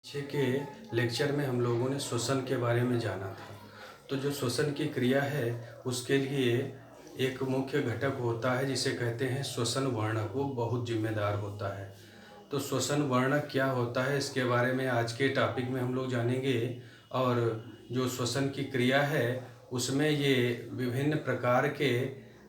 पीछे के लेक्चर में हम लोगों ने श्वसन के बारे में जाना था। तो जो श्वसन की क्रिया है उसके लिए एक मुख्य घटक होता है जिसे कहते हैं श्वसन वर्णक। वो बहुत जिम्मेदार होता है। तो श्वसन वर्णक क्या होता है इसके बारे में आज के टॉपिक में हम लोग जानेंगे। और जो श्वसन की क्रिया है उसमें ये विभिन्न प्रकार के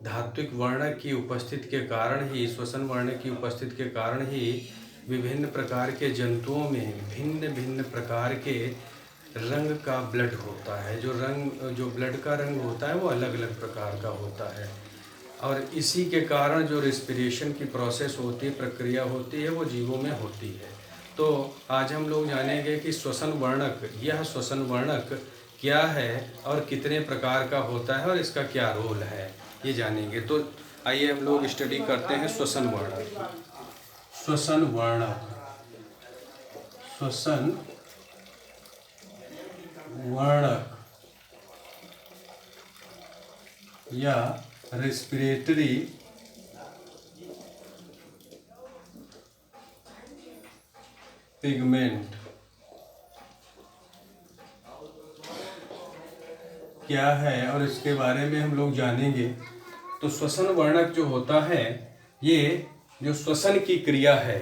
धात्विक वर्णक की उपस्थिति के कारण ही, श्वसन वर्णक की उपस्थिति के कारण ही विभिन्न प्रकार के जंतुओं में भिन्न भिन्न प्रकार के रंग का ब्लड होता है। जो ब्लड का रंग होता है वो अलग अलग प्रकार का होता है। और इसी के कारण जो रिस्पिरेशन की प्रोसेस होती है, प्रक्रिया होती है, वो जीवों में होती है। तो आज हम लोग जानेंगे कि श्वसन वर्णक, यह श्वसन वर्णक क्या है और कितने प्रकार का होता है और इसका क्या रोल है, ये जानेंगे। तो आइए हम लोग स्टडी करते हैं श्वसन वर्णक। श्वसन वर्णक, श्वसन वर्णक या रेस्पिरेटरी पिगमेंट क्या है और इसके बारे में हम लोग जानेंगे। तो श्वसन वर्णक जो होता है, ये जो श्वसन की क्रिया है,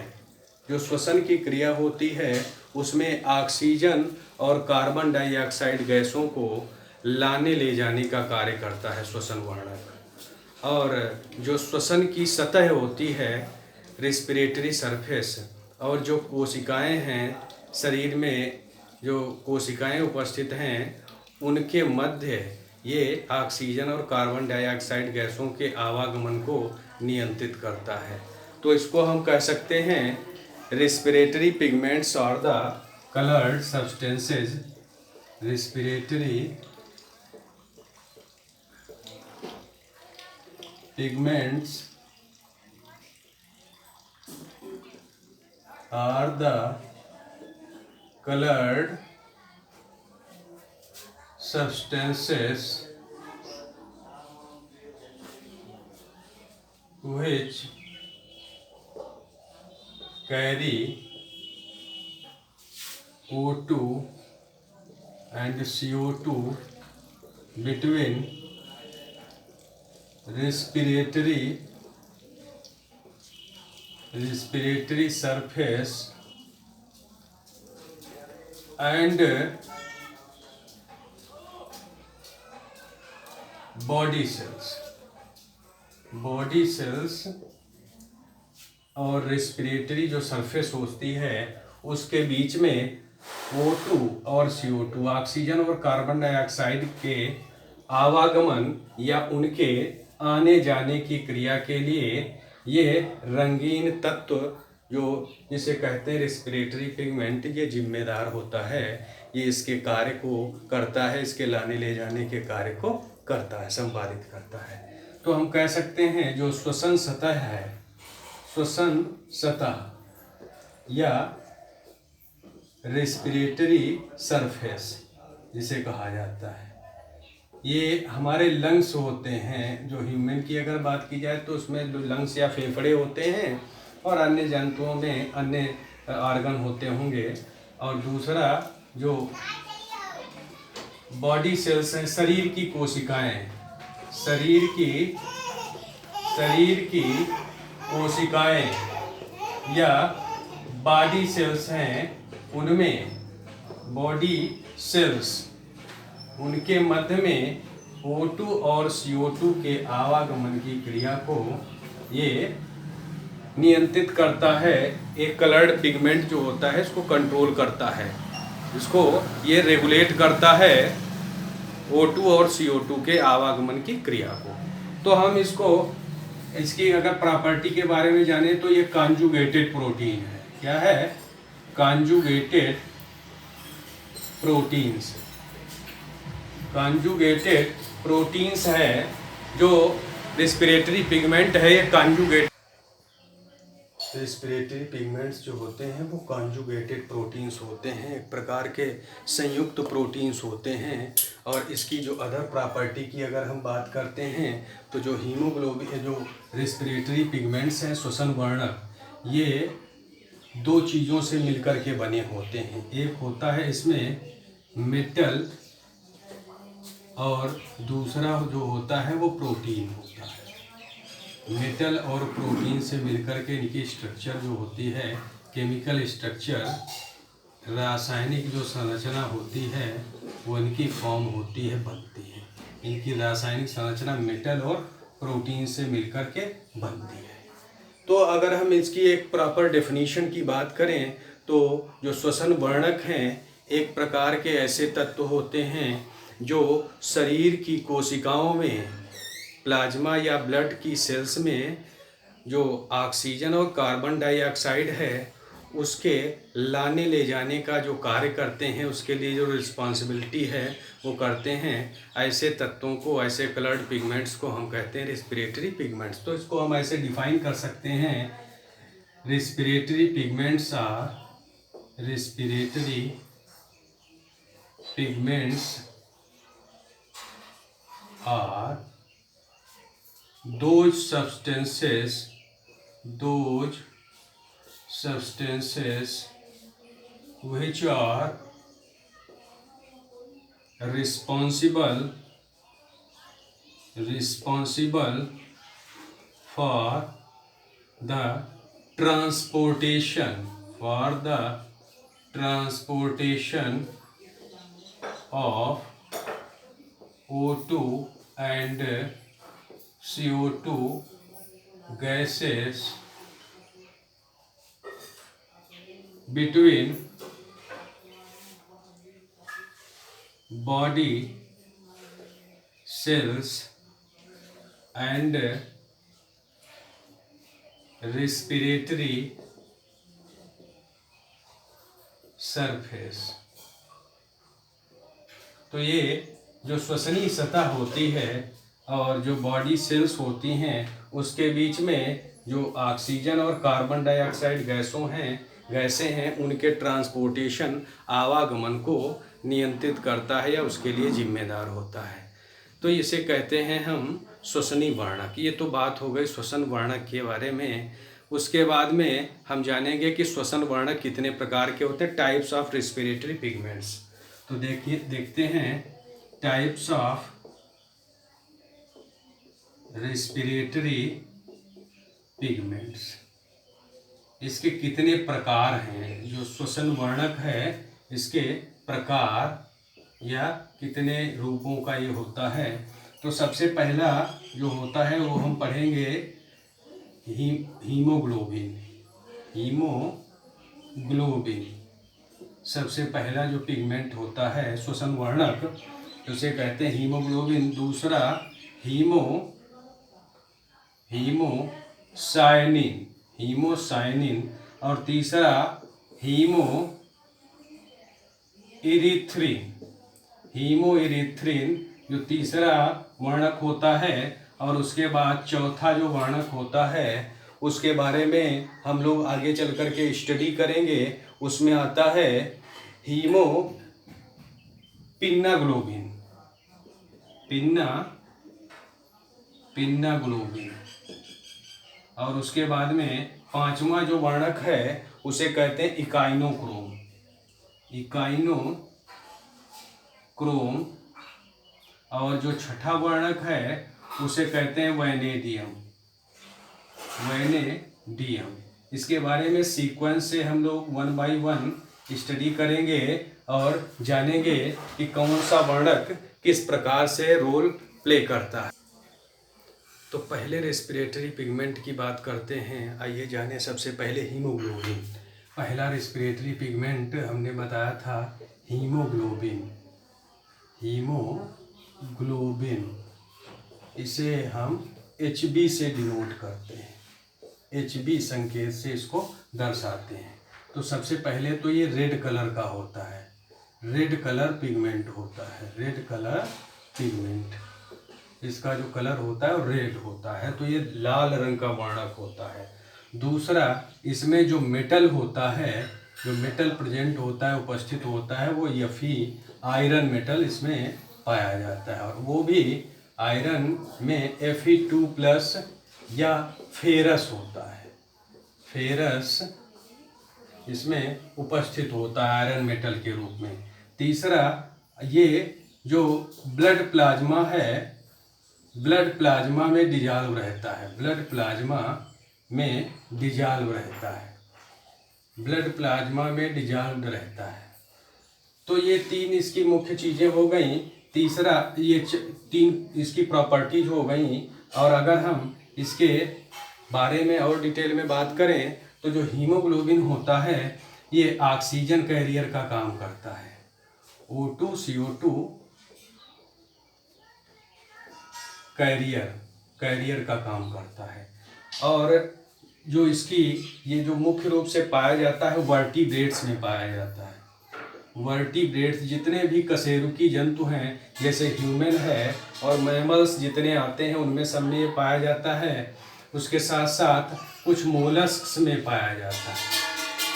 जो श्वसन की क्रिया होती है उसमें ऑक्सीजन और कार्बन डाइऑक्साइड गैसों को लाने ले जाने का कार्य करता है श्वसन वर्णक। और जो श्वसन की सतह होती है, रेस्पिरेटरी सरफेस, और जो कोशिकाएं हैं शरीर में, जो कोशिकाएं उपस्थित हैं उनके मध्य ये ऑक्सीजन और कार्बन डाइऑक्साइड गैसों के आवागमन को नियंत्रित करता है। तो इसको हम कह सकते हैं respiratory pigments are the coloured substances. Respiratory pigments are the colored substances which carry O2 and CO2 between respiratory surface and body cells और रेस्पिरेटरी जो सरफेस होती है उसके बीच में O2 और CO2, ऑक्सीजन और कार्बन डाइऑक्साइड के आवागमन या उनके आने जाने की क्रिया के लिए ये रंगीन तत्व, जो जिसे कहते हैं रेस्पिरेटरी पिगमेंट, ये जिम्मेदार होता है। ये इसके कार्य को करता है, इसके लाने ले जाने के कार्य को करता है, संपादित करता है। तो हम कह सकते हैं जो श्वसन सतह है, श्वसन सतह या रेस्पिरेटरी सरफेस जिसे कहा जाता है, ये हमारे लंग्स होते हैं। जो ह्यूमन की अगर बात की जाए तो उसमें जो लंग्स या फेफड़े होते हैं, और अन्य जंतुओं में अन्य ऑर्गन होते होंगे। और दूसरा जो बॉडी सेल्स हैं, शरीर की कोशिकाएं, शरीर की कोशिकाएं या बॉडी सेल्स हैं, उनमें बॉडी सेल्स, उनके मध्य में O2 और CO2 के आवागमन की क्रिया को ये नियंत्रित करता है। एक कलर्ड पिगमेंट जो होता है इसको कंट्रोल करता है, इसको ये रेगुलेट करता है O2 और CO2 के आवागमन की क्रिया को। तो हम इसकी अगर प्रॉपर्टी के बारे में जाने तो ये कॉन्जुगेटेड प्रोटीन है। क्या है? Conjugated proteins. कॉन्जुगेटेड प्रोटीन्स है जो रेस्पिरेटरी पिगमेंट है, ये कॉन्जुगेट रेस्पिरेटरी पिगमेंट्स जो होते हैं वो कॉन्जुगेटेड प्रोटीन्स होते हैं, एक प्रकार के संयुक्त प्रोटीन्स होते हैं। और इसकी जो अदर प्रॉपर्टी की अगर हम बात करते हैं तो जो हीमोग्लोबिन, जो रेस्पिरेटरी पिगमेंट्स हैं, श्वसन वर्णक, ये दो चीज़ों से मिलकर के बने होते हैं। एक होता है इसमें मेटल और दूसरा जो होता है वो प्रोटीन होता है। मेटल और प्रोटीन से मिलकर के इनकी स्ट्रक्चर जो होती है, केमिकल स्ट्रक्चर, रासायनिक जो संरचना होती है वो इनकी फॉर्म होती है, बनती है। इनकी रासायनिक संरचना मेटल और प्रोटीन से मिलकर के बनती है। तो अगर हम इसकी एक प्रॉपर डेफिनेशन की बात करें तो जो श्वसन वर्णक हैं एक प्रकार के ऐसे तत्व होते हैं जो शरीर की कोशिकाओं में, प्लाज्मा या ब्लड की सेल्स में जो ऑक्सीजन और कार्बन डाइऑक्साइड है उसके लाने ले जाने का जो कार्य करते हैं, उसके लिए जो रिस्पॉन्सिबिलिटी है वो करते हैं। ऐसे तत्वों को, ऐसे कलर्ड पिगमेंट्स को हम कहते हैं रेस्पिरेटरी पिगमेंट्स। तो इसको हम ऐसे डिफाइन कर सकते हैं, respiratory pigments are those substances which are responsible for the transportation of O2 and CO2 gases between body cells and respiratory surface। तो ये जो श्वसनीय सतह होती है और जो बॉडी सेल्स होती हैं उसके बीच में जो ऑक्सीजन और कार्बन डाइऑक्साइड गैसें हैं उनके ट्रांसपोर्टेशन, आवागमन को नियंत्रित करता है या उसके लिए जिम्मेदार होता है। तो इसे कहते हैं हम श्वसनीय वर्णक। ये तो बात हो गई श्वसन वर्णक के बारे में। उसके बाद में हम जानेंगे कि श्वसन वर्णक कितने प्रकार के होते हैं, टाइप्स ऑफ रेस्पिरेटरी पिगमेंट्स। तो देखते हैं टाइप्स ऑफ रेस्पिरेटरी पिगमेंट्स। इसके कितने प्रकार हैं, जो श्वसन वर्णक है इसके प्रकार या कितने रूपों का ये होता है। तो सबसे पहला जो होता है वो हम पढ़ेंगे हीमोग्लोबिन। सबसे पहला जो पिगमेंट होता है श्वसन वर्णक उसे कहते हैं हीमोग्लोबिन। दूसरा हीमोसाइनिन और तीसरा हीमोइरिथ्रिन जो तीसरा वर्णक होता है। और उसके बाद चौथा जो वर्णक होता है उसके बारे में हम लोग आगे चल कर के स्टडी करेंगे। उसमें आता है पिन्नाग्लोबिन। और उसके बाद में पांचवा जो वर्णक है उसे कहते हैं इकाइनोक्रोम। और जो छठा वर्णक है उसे कहते हैं वैनेडियम। इसके बारे में सीक्वेंस से हम लोग 1 by 1 स्टडी करेंगे और जानेंगे कि कौन सा वर्णक किस प्रकार से रोल प्ले करता है। तो पहले रेस्पिरेटरी पिगमेंट की बात करते हैं। आइए जाने सबसे पहले हीमोग्लोबिन। पहला रेस्पिरेटरी पिगमेंट हमने बताया था हीमोग्लोबिन। इसे हम Hb से डिनोट करते हैं, Hb संकेत से इसको दर्शाते हैं। तो सबसे पहले तो ये रेड कलर का होता है, रेड कलर पिगमेंट होता है। रेड कलर पिगमेंट, इसका जो कलर होता है वो रेड होता है, तो ये लाल रंग का वर्णक होता है। दूसरा, इसमें जो मेटल होता है, जो मेटल प्रेजेंट होता है, उपस्थित होता है, वो Fe आयरन मेटल इसमें पाया जाता है। और वो भी आयरन में Fe2+ या फेरस होता है। फेरस इसमें उपस्थित होता है आयरन मेटल के रूप में। तीसरा, ये जो ब्लड प्लाज्मा है, ब्लड प्लाज्मा में डिजॉल्व रहता है, ब्लड प्लाज्मा में डिजॉल्व रहता है, ब्लड प्लाज्मा में डिजॉल्व रहता है। तो ये तीन इसकी मुख्य चीज़ें हो गई। तीसरा, ये तीन इसकी प्रॉपर्टीज हो गई। और अगर हम इसके बारे में और डिटेल में बात करें तो जो हीमोग्लोबिन होता है ये ऑक्सीजन कैरियर का काम करता है, O2 CO2 कैरियर का काम करता है। और जो इसकी ये जो मुख्य रूप से पाया जाता है वर्टिब्रेट्स में पाया जाता है। वर्टिब्रेट्स जितने भी कशेरुकी जंतु हैं जैसे ह्यूमन है और मैमल्स जितने आते हैं उनमें सब में ये पाया जाता है। उसके साथ साथ कुछ मोलस्क्स में पाया जाता है।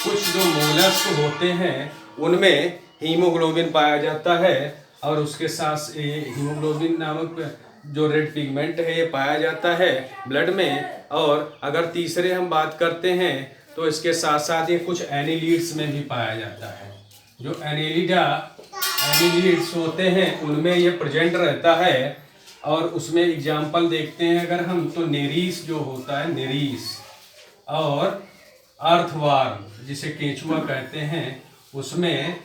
कुछ जो मोलस्क होते हैं उनमें हीमोग्लोबिन पाया जाता है और उसके साथ हीमोग्लोबिन नामक जो रेड पिगमेंट है ये पाया जाता है ब्लड में। और अगर तीसरे हम बात करते हैं तो इसके साथ साथ ये कुछ एनिलीड्स में भी पाया जाता है। जो एनिलीड्स होते हैं उनमें ये प्रेजेंट रहता है। और उसमें एग्जाम्पल देखते हैं अगर हम तो नेरीस जो होता है, नेरीस और अर्थवार्म जिसे केंचुआ कहते हैं, उसमें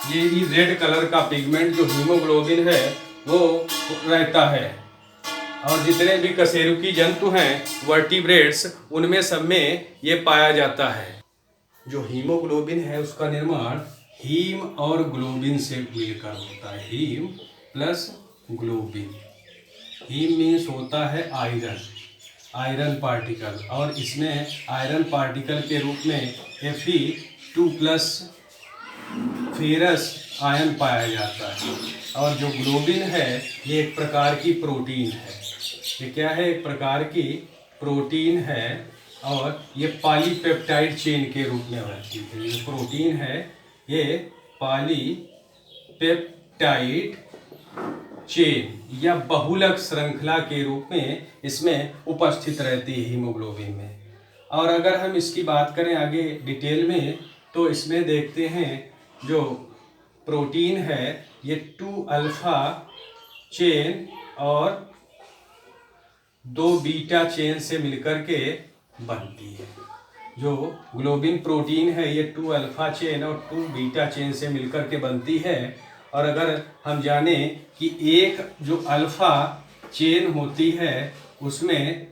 ये रेड कलर का पिगमेंट जो हीमोग्लोबिन है वो रहता है। और जितने भी कशेरुकी जंतु हैं वर्टिब्रेट्स उनमें सब में ये पाया जाता है। जो हीमोग्लोबिन है उसका निर्माण हीम और ग्लोबिन से मिलकर होता है, haem plus globin. Haem means होता है आयरन पार्टिकल और इसमें आयरन पार्टिकल के रूप में Fe2+ फेरस आयन पाया जाता है। और जो ग्लोबिन है ये एक प्रकार की प्रोटीन है। ये क्या है? एक प्रकार की प्रोटीन है और ये पॉलीपेप्टाइड चेन के रूप में रहती है। ये प्रोटीन है, ये पॉलीपेप्टाइड चेन या बहुलक श्रृंखला के रूप में इसमें उपस्थित रहती है हीमोग्लोबिन में। और अगर हम इसकी बात करें आगे डिटेल में तो इसमें देखते हैं जो प्रोटीन है ये 2 अल्फा चेन और 2 बीटा चेन से मिलकर के बनती है। जो ग्लोबिन प्रोटीन है ये 2 अल्फा चेन और 2 बीटा चेन से मिलकर के बनती है। और अगर हम जाने कि एक जो अल्फा चेन होती है उसमें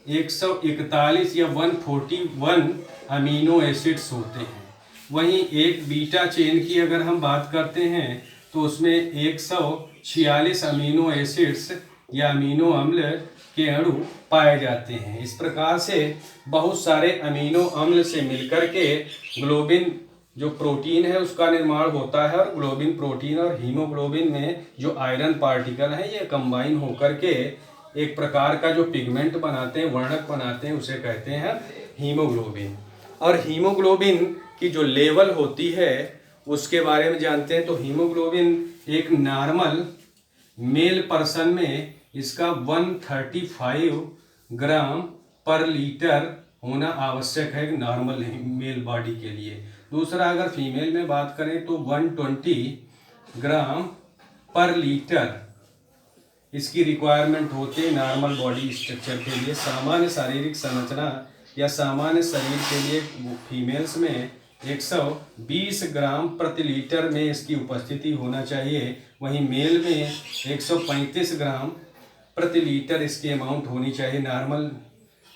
141 या 141 अमीनो एसिड्स होते हैं, वहीं एक बीटा चेन की अगर हम बात करते हैं तो उसमें 146 अमीनो एसिड्स या अमीनो अम्ल के अणु पाए जाते हैं। इस प्रकार से बहुत सारे अमीनो अम्ल से मिलकर के ग्लोबिन जो प्रोटीन है उसका निर्माण होता है। और ग्लोबिन प्रोटीन और हीमोग्लोबिन में जो आयरन पार्टिकल हैं ये कंबाइन होकर के एक प्रकार का जो पिगमेंट बनाते हैं, वर्णक बनाते हैं, उसे कहते हैं हीमोग्लोबिन। और हीमोग्लोबिन की जो लेवल होती है उसके बारे में जानते हैं। तो हीमोग्लोबिन एक नॉर्मल मेल पर्सन में इसका 135 ग्राम पर लीटर होना आवश्यक है नॉर्मल मेल बॉडी के लिए। दूसरा, अगर फीमेल में बात करें तो 120 ग्राम पर लीटर इसकी रिक्वायरमेंट होती है नॉर्मल बॉडी स्ट्रक्चर के लिए। सामान्य शारीरिक संरचना या सामान्य शरीर के लिए फीमेल्स में 120 ग्राम प्रति लीटर में इसकी उपस्थिति होना चाहिए। वहीं मेल में 135 ग्राम प्रति लीटर इसकी अमाउंट होनी चाहिए नॉर्मल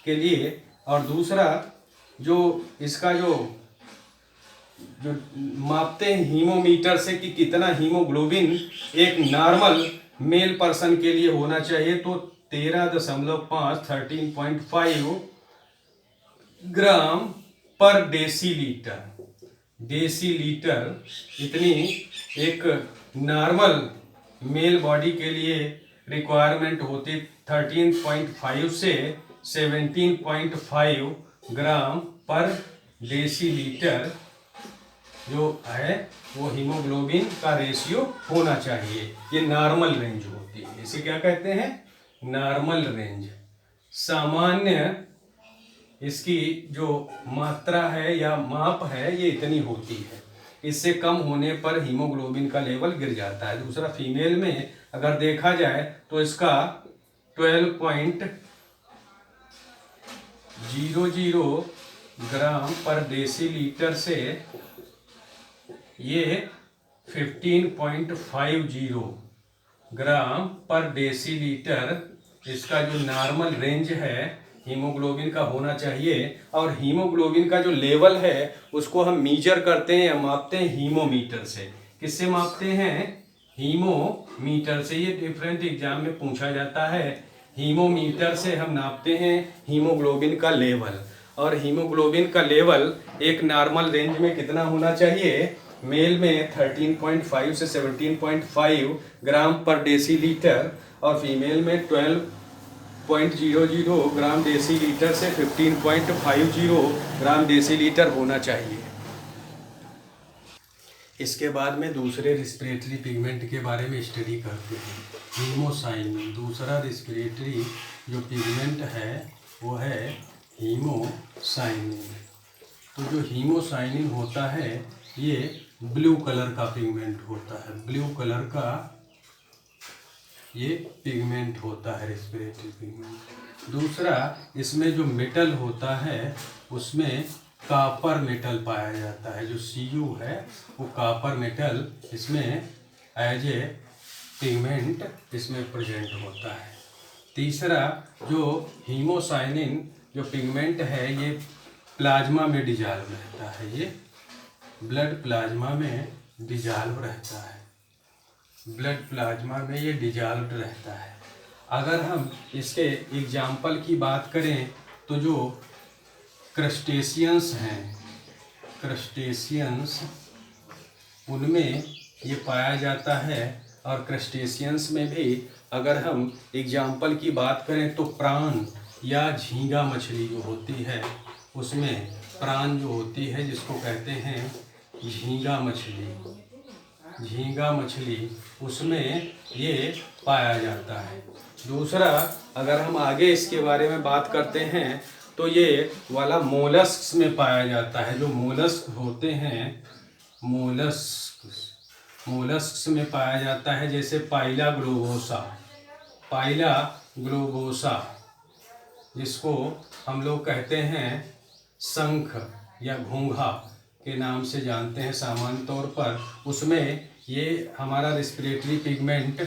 के लिए। और दूसरा, जो इसका जो मापते हैं हीमोमीटर से कि कितना हीमोग्लोबिन एक नॉर्मल मेल पर्सन के लिए होना चाहिए, तो 13.5 ग्राम पर डेसीलीटर इतनी एक नॉर्मल मेल बॉडी के लिए रिक्वायरमेंट होती। 13.5 से 17.5 ग्राम पर डेसीलीटर जो है वो हीमोग्लोबिन का रेशियो होना चाहिए। ये नॉर्मल रेंज होती है। इसे क्या कहते हैं? Normal range. सामान्य इसकी जो मात्रा है या माप है ये इतनी होती है। इससे कम होने पर हीमोग्लोबिन का लेवल गिर जाता है। दूसरा, फीमेल में अगर देखा जाए तो इसका 12.00 ग्राम पर डेसीलीटर से ये 15.50 ग्राम पर डेसीलीटर इसका जो नॉर्मल रेंज है हीमोग्लोबिन का होना चाहिए। और हीमोग्लोबिन का जो लेवल है उसको हम मीजर करते हैं या मापते हैं हीमोमीटर से। किससे मापते हैं? हीमोमीटर से। ये डिफरेंट एग्जाम में पूछा जाता है। हीमोमीटर से हम नापते हैं हीमोग्लोबिन का लेवल। और हीमोग्लोबिन का लेवल एक नॉर्मल रेंज में कितना होना चाहिए? मेल में 13.5 से 17.5 ग्राम पर डेसीलीटर और फीमेल में 12.00 ग्राम डेसीलीटर से 15.50 ग्राम डेसीलीटर होना चाहिए। इसके बाद में दूसरे रिस्पिरेटरी पिगमेंट के बारे में स्टडी करते हैं। हीमोसाइनिन। दूसरा रिस्पिरेटरी जो पिगमेंट है वो है हीमोसाइनिन। तो जो हीमोसाइनिन होता है ये ब्लू कलर का पिगमेंट होता है। ब्लू कलर का ये पिगमेंट होता है रिस्पिरेटरी पिगमेंट। दूसरा, इसमें जो मेटल होता है उसमें कॉपर मेटल पाया जाता है। जो Cu है वो कॉपर मेटल इसमें एज ए पिगमेंट इसमें प्रेजेंट होता है। तीसरा, जो हीमोसाइनिन जो पिगमेंट है ये प्लाज्मा में डिजॉल्व रहता है। ये ब्लड प्लाज्मा में डिजॉल्व रहता है। ब्लड प्लाज्मा में ये डिजॉल्व रहता है। अगर हम इसके एग्जाम्पल की बात करें तो जो क्रस्टेशियंस हैं, क्रस्टेशियंस उनमें ये पाया जाता है। और क्रस्टेशियंस में भी अगर हम एग्जाम्पल की बात करें तो प्राण या झींगा मछली जो होती है उसमें प्राण जो होती है जिसको कहते हैं झींगा मछली, झींगा मछली उसमें ये पाया जाता है। दूसरा, अगर हम आगे इसके बारे में बात करते हैं तो ये वाला मोलस्क्स में पाया जाता है। जो मोलस्क होते हैं मोलस्क्स में पाया जाता है, जैसे पाइला ग्लोबोसा जिसको हम लोग कहते हैं शंख या घोंघा के नाम से जानते हैं सामान्य तौर पर। उसमें ये हमारा रिस्पिरेटरी पिगमेंट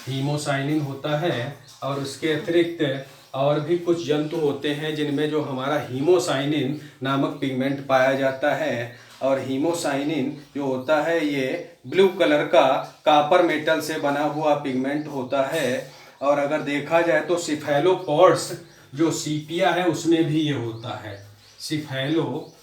हीमोसाइनिन होता है। और उसके अतिरिक्त और भी कुछ जंतु होते हैं जिनमें जो हमारा हीमोसाइनिन नामक पिगमेंट पाया जाता है। और हीमोसाइनिन जो होता है ये ब्लू कलर का कॉपर मेटल से बना हुआ पिगमेंट होता है। और अगर देखा जाए तो सिफेलोपोड्स जो सीपिया है उसमें भी ये होता है। सिफेलोपोड्स